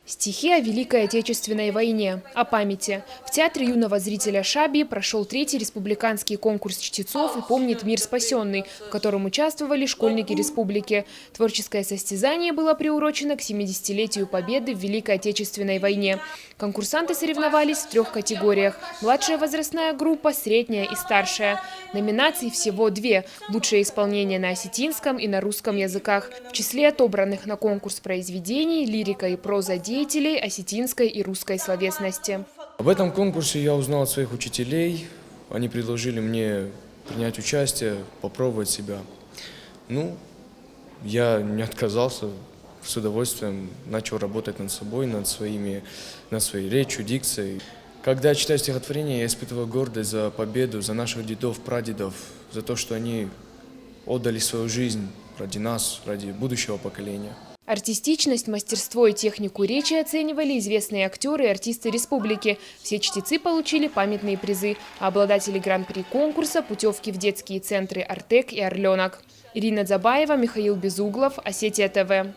Стихи о Великой Отечественной войне, о памяти. В Театре юного зрителя Шаби прошел третий республиканский конкурс чтецов «И помнит мир спасенный», в котором участвовали школьники республики. Творческое состязание было приурочено к 70-летию победы в Великой Отечественной войне. Конкурсанты соревновались в 3 категориях – младшая возрастная группа, средняя и старшая. Номинаций всего 2 – лучшее исполнение на осетинском и на русском языках. В числе отобранных на конкурс произведений – лирика и проза деятелей осетинской и русской словесности. Об этом конкурсе я узнал от своих учителей. Они предложили мне принять участие, попробовать себя. Я не отказался, с удовольствием начал работать над собой, над своей речью, дикцией. Когда я читаю стихотворение, я испытываю гордость за победу, за наших дедов, прадедов, за то, что они отдали свою жизнь ради нас, ради будущего поколения. Артистичность, мастерство и технику речи оценивали известные актеры и артисты республики. Все чтецы получили памятные призы, а обладатели гран-при конкурса – путевки в детские центры «Артек» и «Орленок». Ирина Дзабаева, Михаил Безуглов, Осетия ТВ.